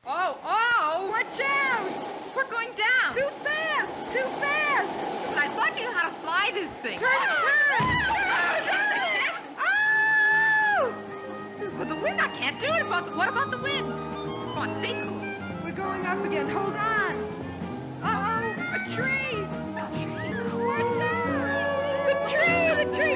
Oh! Watch out! We're going down! Too fast! Too fast! Listen, I thought you knew how to fly this thing. Turn! Oh! With the wind, I can't do it. What about the wind? Come on, stay cool. We're going up again. Hold on. Uh-oh! A tree! A tree? Watch out! The tree! The tree!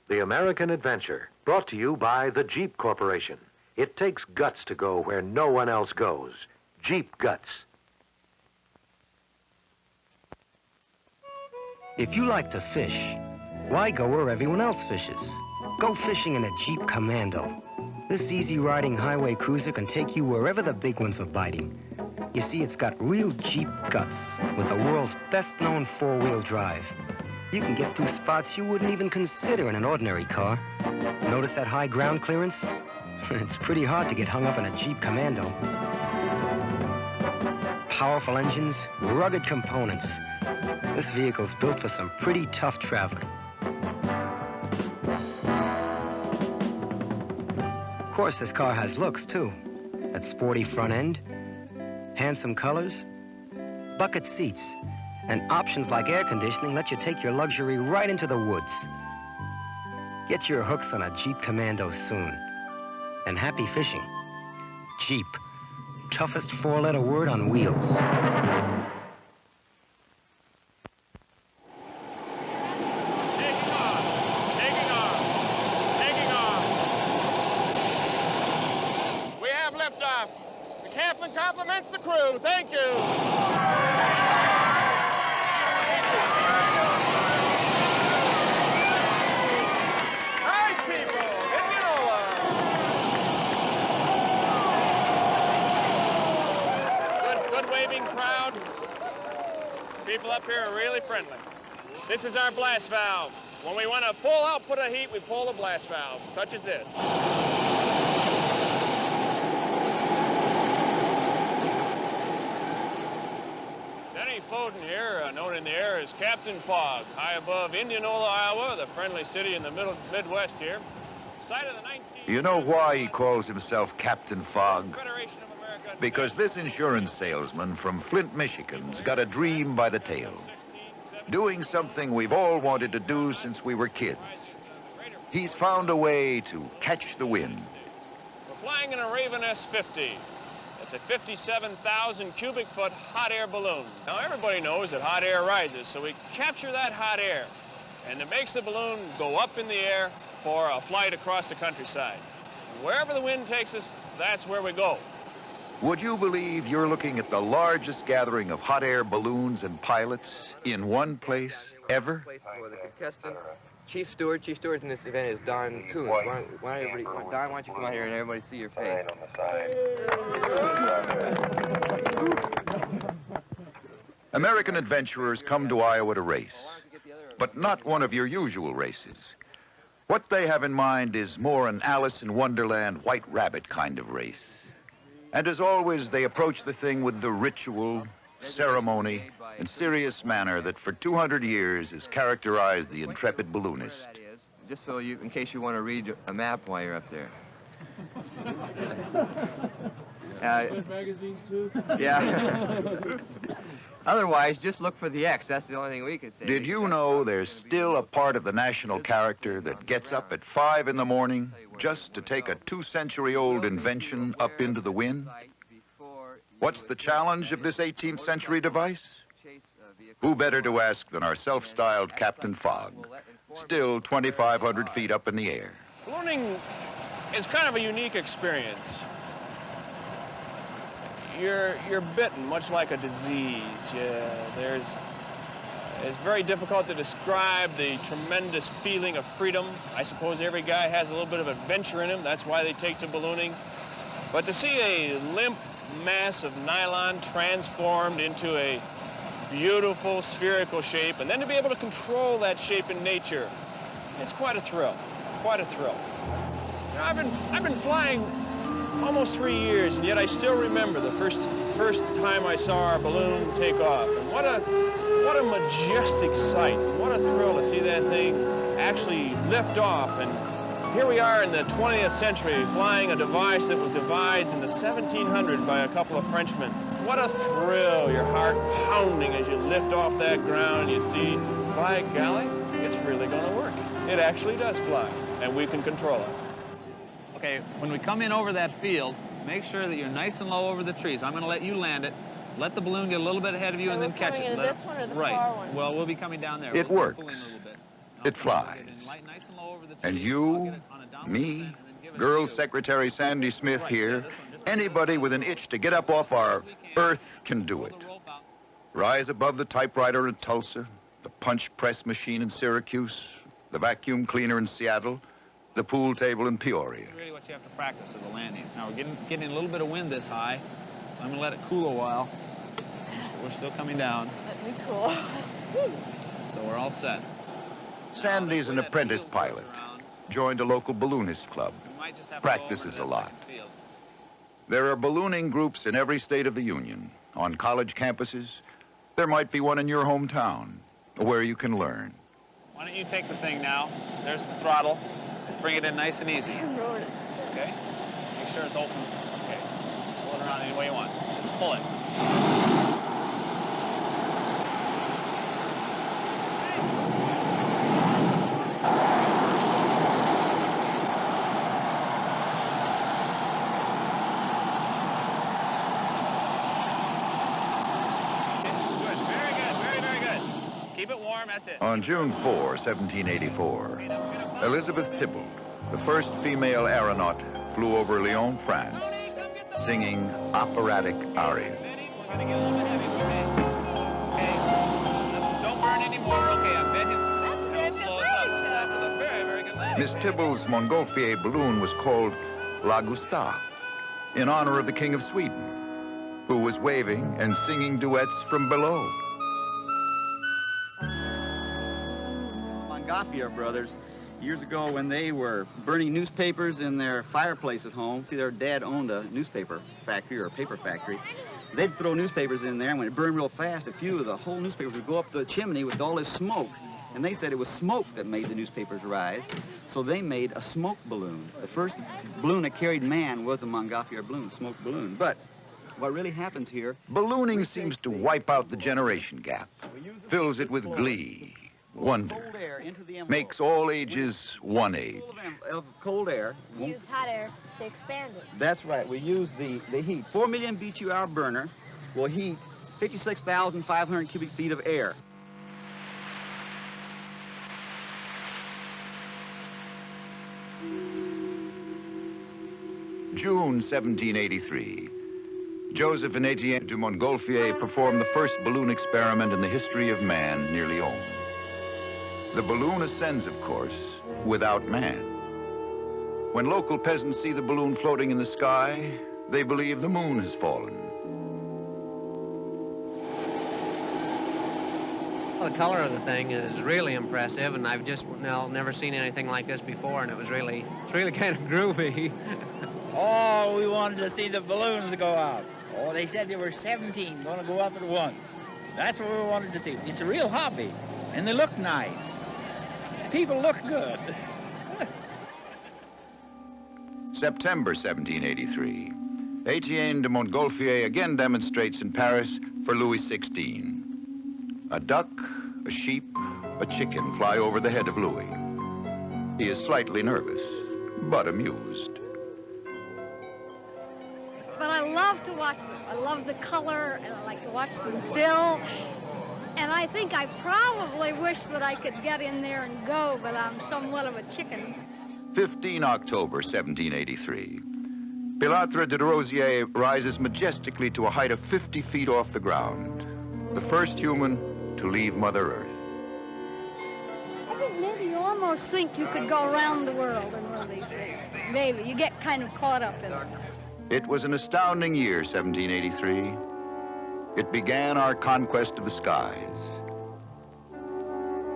The American Adventure, brought to you by the Jeep Corporation. It takes guts to go where no one else goes. Jeep Guts. If you like to fish, why go where everyone else fishes? Go fishing in a Jeep Commando. This easy-riding highway cruiser can take you wherever the big ones are biting. You see, it's got real Jeep guts with the world's best-known four-wheel drive. You can get through spots you wouldn't even consider in an ordinary car. Notice that high ground clearance? It's pretty hard to get hung up in a Jeep Commando. Powerful engines, rugged components. This vehicle's built for some pretty tough traveling. Of course, this car has looks, too. That sporty front end, handsome colors, bucket seats, and options like air conditioning let you take your luxury right into the woods. Get your hooks on a Jeep Commando soon. And happy fishing. Jeep. Toughest four-letter word on wheels. Taking off. We have liftoff. The captain compliments the crew. Thank you. Crowd. People up here are really friendly. This is our blast valve. When we want a full output of heat, we pull the blast valve, such as this. Denny Foden here, known in the air as Captain Fog, high above Indianola, Iowa, the friendly city in the Midwest here. Site of the 19... You know why he calls himself Captain Fog? Because this insurance salesman from Flint, Michigan's got a dream by the tail. Doing something we've all wanted to do since we were kids. He's found a way to catch the wind. We're flying in a Raven S-50. It's a 57,000 cubic foot hot air balloon. Now everybody knows that hot air rises, so we capture that hot air. And it makes the balloon go up in the air for a flight across the countryside. Wherever the wind takes us, that's where we go. Would you believe you're looking at the largest gathering of hot air balloons and pilots in one place ever? For the contestant, Chief Steward in this event is Don Coons. Don, why don't you come out here and everybody see your face? American adventurers come to Iowa to race, but not one of your usual races. What they have in mind is more an Alice in Wonderland White Rabbit kind of race. And as always, they approach the thing with the ritual, ceremony, and serious manner that for 200 years has characterized the intrepid balloonist. Just so you, in case you want to read a map while you're up there. Magazines too? Yeah. Otherwise, just look for the X. That's the only thing we could say. Did you know there's still a part of the national character that gets up at 5 in the morning just to take a 2-century-old invention up into the wind? What's the challenge of this 18th century device? Who better to ask than our self-styled Captain Fog, still 2,500 feet up in the air. Ballooning It's kind of a unique experience. You're bitten, much like a disease. Yeah, it's very difficult to describe the tremendous feeling of freedom. I suppose every guy has a little bit of adventure in him. That's why they take to ballooning. But to see a limp mass of nylon transformed into a beautiful spherical shape, and then to be able to control that shape in nature, it's quite a thrill, quite a thrill. You know, I've been flying almost 3 years, and yet I still remember the first time I saw our balloon take off. And what a majestic sight. What a thrill to see that thing actually lift off. And here we are in the 20th century flying a device that was devised in the 1700s by a couple of Frenchmen. What a thrill, your heart pounding as you lift off that ground and you see, by golly, it's really going to work. It actually does fly, and we can control it. Okay, when we come in over that field, make sure that you're nice and low over the trees. I'm going to let you land it. Let the balloon get a little bit ahead of you and then catch it. This one or the right. far one? Well, we'll be coming down there. It works. It flies. Nice and low over the trees. And you, me, Girl Secretary Sandy Smith here, anybody with an itch to get up off our Earth can do it. Rise above the typewriter in Tulsa, the punch press machine in Syracuse, the vacuum cleaner in Seattle, the pool table in Peoria. That's really what you have to practice at the landing. Now we're getting a little bit of wind this high. So I'm going to let it cool a while. We're still coming down. Let me cool. So we're all set. Sandy's an apprentice pilot. Joined a local balloonist club. Practices a lot. There are ballooning groups in every state of the Union. On college campuses, there might be one in your hometown where you can learn. Why don't you take the thing now? There's the throttle. Let's bring it in nice and easy. Okay? Make sure it's open. Okay. Pull it around any way you want. Just pull it. On June 4, 1784, Elizabeth Tybalt, the first female aeronaut, flew over Lyon, France, singing operatic arias. Don't burn anymore. Okay, I bet you. Slow us up. That was a very, very good landing. Miss Tybalt's Montgolfier balloon was called La Gustave, in honor of the King of Sweden, who was waving and singing duets from below. Montgolfier brothers, years ago when they were burning newspapers in their fireplace at home, see, their dad owned a newspaper factory or a paper factory. They'd throw newspapers in there, and when it burned real fast, a few of the whole newspapers would go up the chimney with all this smoke. And they said it was smoke that made the newspapers rise, so they made a smoke balloon. The first balloon that carried man was a Montgolfier balloon, a smoke balloon. But what really happens here... Ballooning seems to wipe out the generation gap, fills it with glee, wonder, makes all ages one age. Of cold air. We use hot air to expand it. That's right. We use the heat. 4 million BTU burner will heat 56,500 cubic feet of air. June 1783. Joseph and Etienne de Montgolfier performed the first balloon experiment in the history of man near Lyon. The balloon ascends, of course, without man. When local peasants see the balloon floating in the sky, they believe the moon has fallen. Well, the color of the thing is really impressive, and I've just never seen anything like this before, and it's really kind of groovy. Oh, we wanted to see the balloons go up. Oh, they said there were 17 going to go up at once. That's what we wanted to see. It's a real hobby, and they look nice. People look good. September 1783. Etienne de Montgolfier again demonstrates in Paris for Louis XVI. A duck, a sheep, a chicken fly over the head of Louis. He is slightly nervous, but amused. But I love to watch them. I love the color, and I like to watch them fill. And I think I probably wish that I could get in there and go, but I'm somewhat of a chicken. 15 October 1783. Pilatre de Rosier rises majestically to a height of 50 feet off the ground. The first human to leave Mother Earth. I think maybe you almost think you could go around the world in one of these things. Maybe. You get kind of caught up in it. It was an astounding year, 1783. It began our conquest of the skies.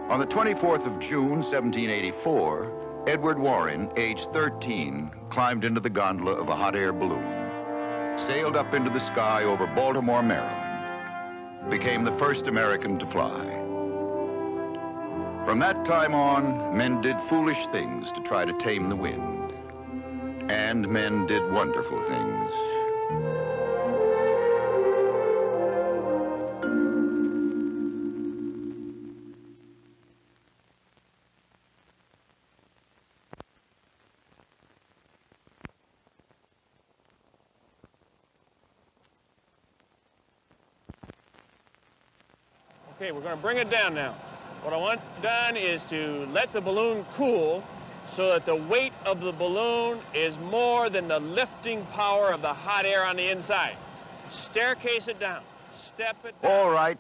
On the 24th of June, 1784, Edward Warren, age 13, climbed into the gondola of a hot air balloon, sailed up into the sky over Baltimore, Maryland, became the first American to fly. From that time on, men did foolish things to try to tame the wind. And men did wonderful things. Okay, we're going to bring it down now. What I want done is to let the balloon cool so that the weight of the balloon is more than the lifting power of the hot air on the inside. Staircase it down. Step it down. All right,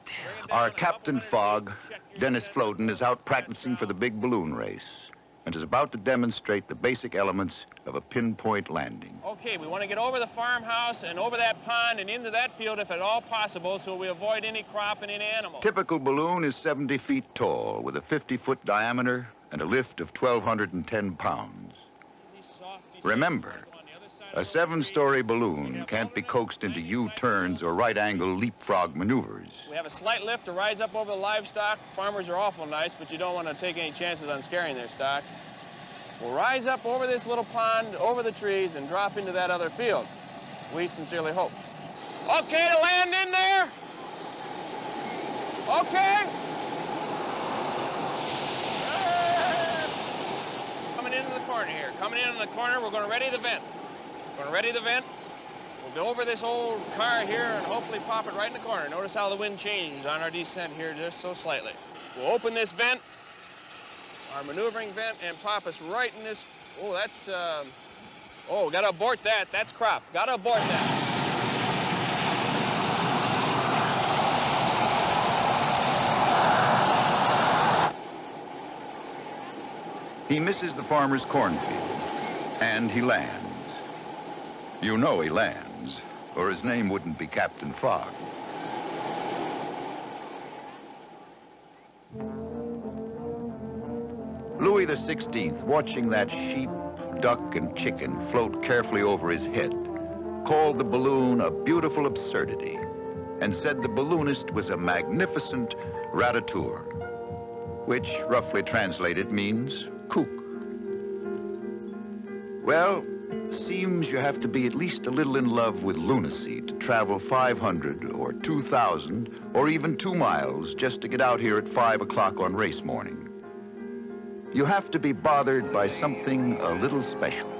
our Captain Fogg, Dennis Floden, is out practicing for the big balloon race and is about to demonstrate the basic elements of a pinpoint landing. Okay, we want to get over the farmhouse and over that pond and into that field if at all possible so we avoid any crop and any animals. Typical balloon is 70 feet tall with a 50-foot diameter and a lift of 1,210 pounds. Remember, a 7-story balloon can't be coaxed into U-turns or right-angle leapfrog maneuvers. We have a slight lift to rise up over the livestock. Farmers are awful nice, but you don't want to take any chances on scaring their stock. We'll rise up over this little pond, over the trees, and drop into that other field. We sincerely hope. Okay to land in there? Okay. Coming into the corner here. Coming in the corner, we're going to ready the vent. We're going to ready the vent. We'll go over this old car here and hopefully pop it right in the corner. Notice how the wind changes on our descent here just so slightly. We'll open this vent, our maneuvering vent, and pop us right in this. Oh, that's, oh, gotta abort that. That's crop. Gotta abort that. He misses the farmer's cornfield, and he lands. You know he lands, or his name wouldn't be Captain Fogg. Louis XVI, watching that sheep, duck, and chicken float carefully over his head, called the balloon a beautiful absurdity and said the balloonist was a magnificent rattateur, which, roughly translated, means kook. Well, seems you have to be at least a little in love with lunacy to travel 500 or 2,000 or even 2 miles just to get out here at 5 o'clock on race morning. You have to be bothered by something a little special.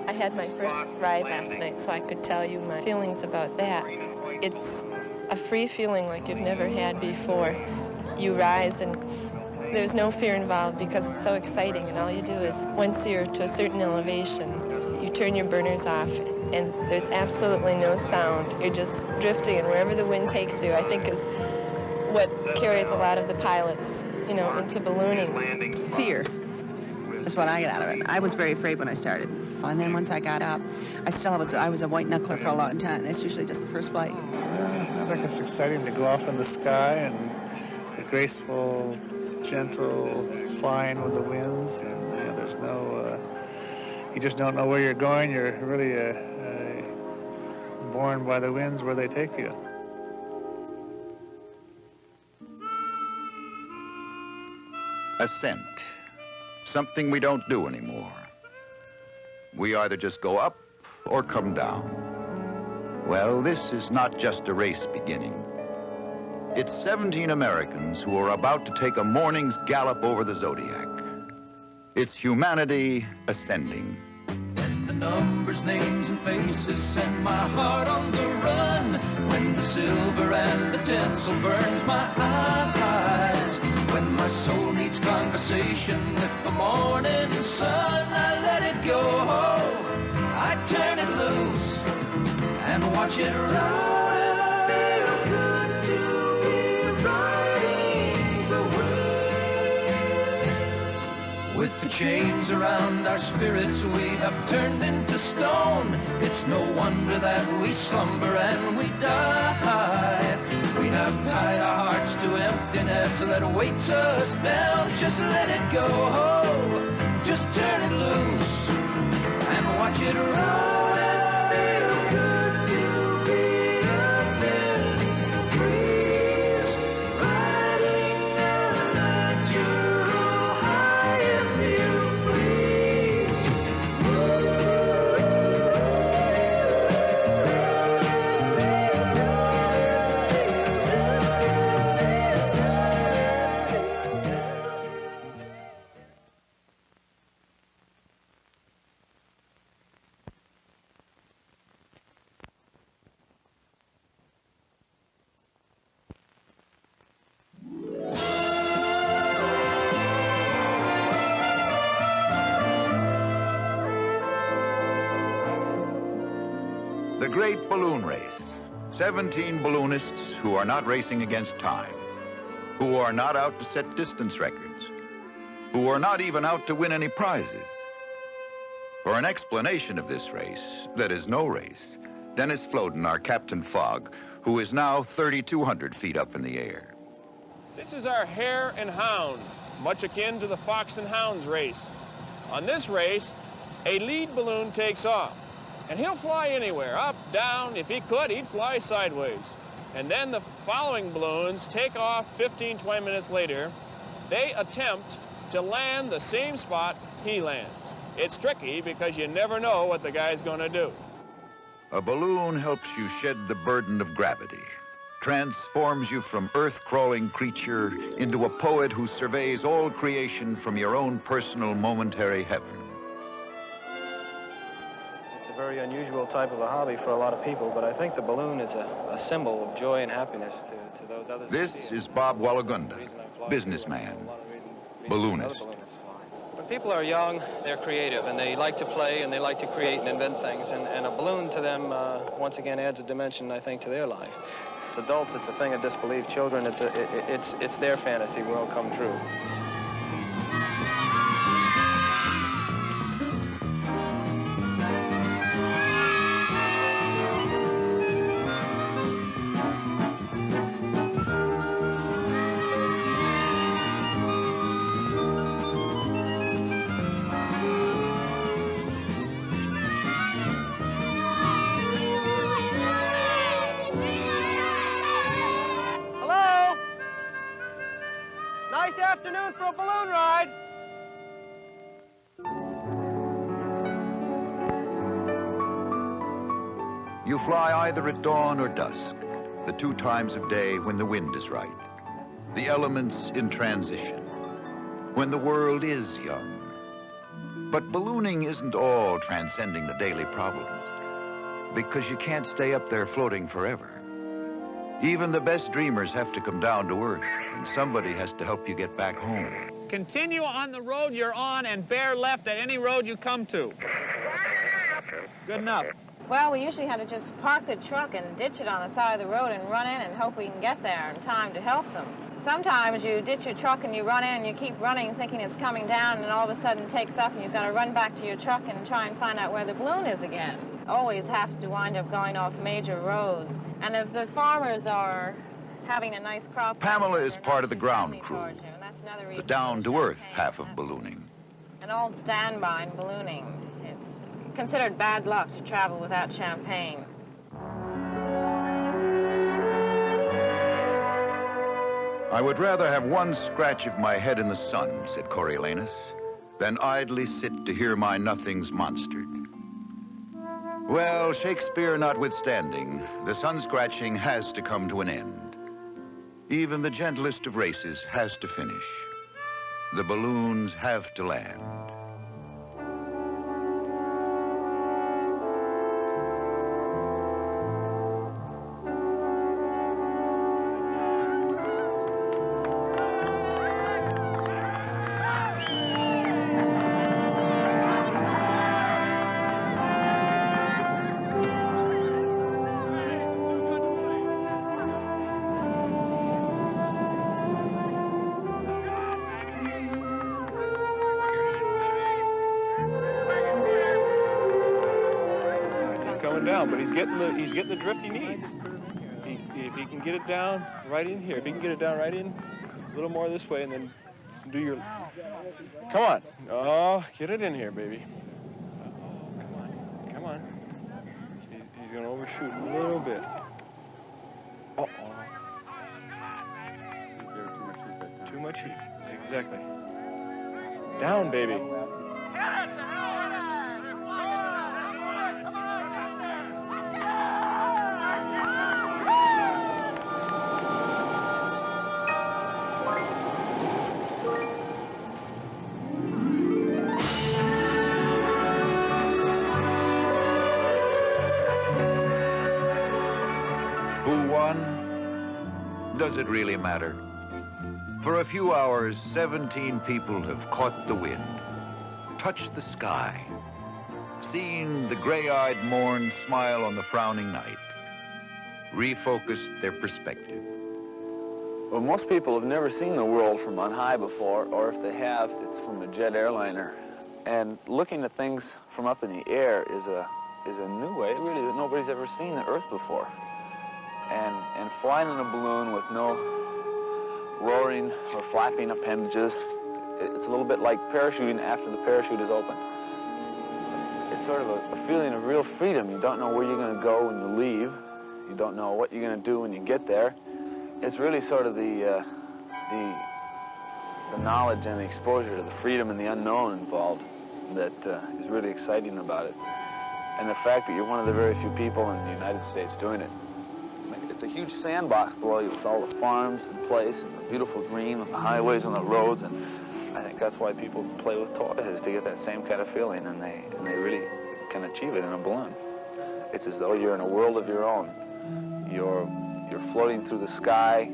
I had my first ride last night, so I could tell you my feelings about that. It's a free feeling like you've never had before. You rise and there's no fear involved because it's so exciting, and all you do is, once you're to a certain elevation, you turn your burners off and there's absolutely no sound. You're just drifting, and wherever the wind takes you, I think is what carries a lot of the pilots, you know, into ballooning. Fear is what I got out of it. I was very afraid when I started. And then once I got up, I was a white knuckler for a long time. That's usually just the first flight. I think it's exciting to go off in the sky and the graceful, gentle flying with the winds. And there's no, you just don't know where you're going. You're really borne by the winds where they take you. Ascent, something we don't do anymore. We either just go up or come down. Well, this is not just a race beginning. It's 17 Americans who are about to take a morning's gallop over the zodiac. It's humanity ascending. And the numbers, names, and faces send my heart on the run. When the silver and the tinsel burns my eyes. When my soul needs conversation. conversation with the morning sun. I let it go, I turn it loose and watch it run. Feel good to be riding the wind. With the chains around our spirits, we have turned into stone. It's no wonder that we slumber and we die. We have tied our hearts to emptiness that weights us down. Just let it go, just turn it loose and watch it run. Feel good to be up in the breeze, riding a natural high if you please. The Great Balloon Race. 17 balloonists who are not racing against time, who are not out to set distance records, who are not even out to win any prizes. For an explanation of this race, that is no race, Dennis Floden, our Captain Fogg, who is now 3,200 feet up in the air. This is our hare and hound, much akin to the fox and hounds race. On this race, a lead balloon takes off, and he'll fly anywhere, up, down. If he could, he'd fly sideways. And then the following balloons take off 15, 20 minutes later. They attempt to land the same spot he lands. It's tricky because you never know what the guy's gonna do. A balloon helps you shed the burden of gravity, transforms you from earth-crawling creature into a poet who surveys all creation from your own personal momentary heaven. It's a very unusual type of a hobby for a lot of people, but I think the balloon is a symbol of joy and happiness to those others. This is Bob Walagunda, businessman, balloonist. When people are young, they're creative, and they like to play, and they like to create and invent things, and a balloon to them, once again, adds a dimension, I think, to their life. Adults, it's a thing of disbelief. Children, it's their fantasy world come true. Nice afternoon for a balloon ride. You fly either at dawn or dusk, the two times of day when the wind is right, the elements in transition, when the world is young. But ballooning isn't all transcending the daily problems, because you can't stay up there floating forever. Even the best dreamers have to come down to earth, and somebody has to help you get back home. Continue on the road you're on and bear left at any road you come to. Good enough. Well, we usually had to just park the truck and ditch it on the side of the road and run in and hope we can get there in time to help them. Sometimes you ditch your truck and you run in and you keep running thinking it's coming down, and all of a sudden it takes up and you've got to run back to your truck and try and find out where the balloon is again. Always have to wind up going off major roads. And if the farmers are having a nice crop... Pamela is part of the ground crew, the down-to-earth half of ballooning. An old standby in ballooning. It's considered bad luck to travel without champagne. I would rather have one scratch of my head in the sun, said Coriolanus, than idly sit to hear my nothings monstered. Well, Shakespeare notwithstanding, the sun-scratching has to come to an end. Even the gentlest of races has to finish. The balloons have to land. down, but he's getting the drift he needs. If he can get it down right in here, if he can get it down right in, a little more this way, and then do your. Come on. Oh, get it in here, baby. Come on. He's going to overshoot a little bit. Uh-oh. Too much heat. Exactly. Down, baby. Who won? Does it really matter? For a few hours, 17 people have caught the wind, touched the sky, seen the gray-eyed morn smile on the frowning night, refocused their perspective. Well, most people have never seen the world from on high before, or if they have, it's from a jet airliner. And looking at things from up in the air is a new way, really, that nobody's ever seen the Earth before. And flying in a balloon with no roaring or flapping appendages, it's a little bit like parachuting after the parachute is open. It's sort of a feeling of real freedom. You don't know where you're going to go when you leave. You don't know what you're going to do when you get there. It's really sort of the knowledge and the exposure to the freedom and the unknown involved that is really exciting about it. And the fact that you're one of the very few people in the United States doing it. It's a huge sandbox below you with all the farms in place and the beautiful green and the highways and the roads, and I think that's why people play with toys, is to get that same kind of feeling, and they really can achieve it in a balloon. It's as though you're in a world of your own. You're floating through the sky.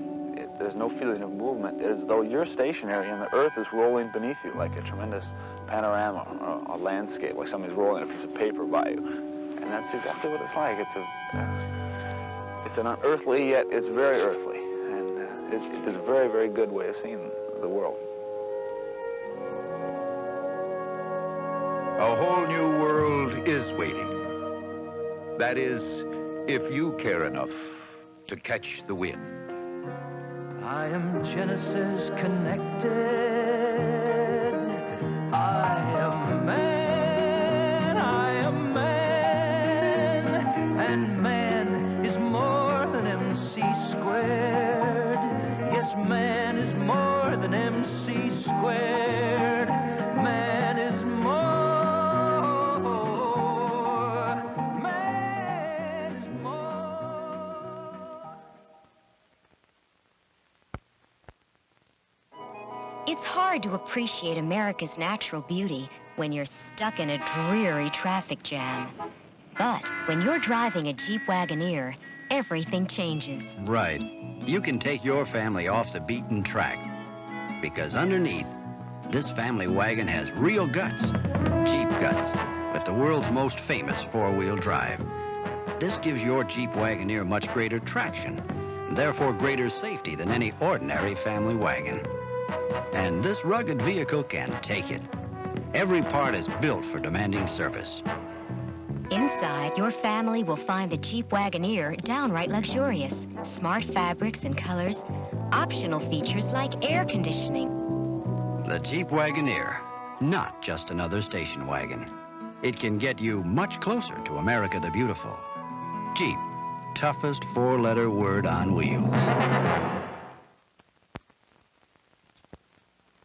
There's no feeling of movement. It's as though you're stationary and the Earth is rolling beneath you like a tremendous panorama or a landscape, like somebody's rolling a piece of paper by you. And that's exactly what it's like. It's an unearthly, yet it's very earthly. And it is a very, very good way of seeing the world. A whole new world is waiting. That is, if you care enough to catch the wind. I am Genesis connected. I am man, and man is more than MC squared. Yes, man is more than MC squared. Man is more. Man is more. It's hard to appreciate America's natural beauty when you're stuck in a dreary traffic jam. But when you're driving a Jeep Wagoneer, everything changes. Right. You can take your family off the beaten track. Because underneath, this family wagon has real guts. Jeep guts, with the world's most famous four-wheel drive. This gives your Jeep Wagoneer much greater traction, and therefore greater safety than any ordinary family wagon. And this rugged vehicle can take it. Every part is built for demanding service. Inside, your family will find the Jeep Wagoneer downright luxurious. Smart fabrics and colors, optional features like air conditioning. The Jeep Wagoneer, not just another station wagon. It can get you much closer to America the Beautiful. Jeep, toughest four-letter word on wheels.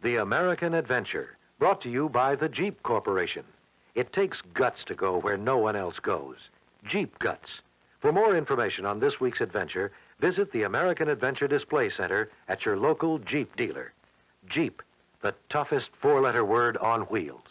The American Adventure, brought to you by the Jeep Corporation. It takes guts to go where no one else goes. Jeep Guts. For more information on this week's adventure, visit the American Adventure Display Center at your local Jeep dealer. Jeep, the toughest four-letter word on wheels.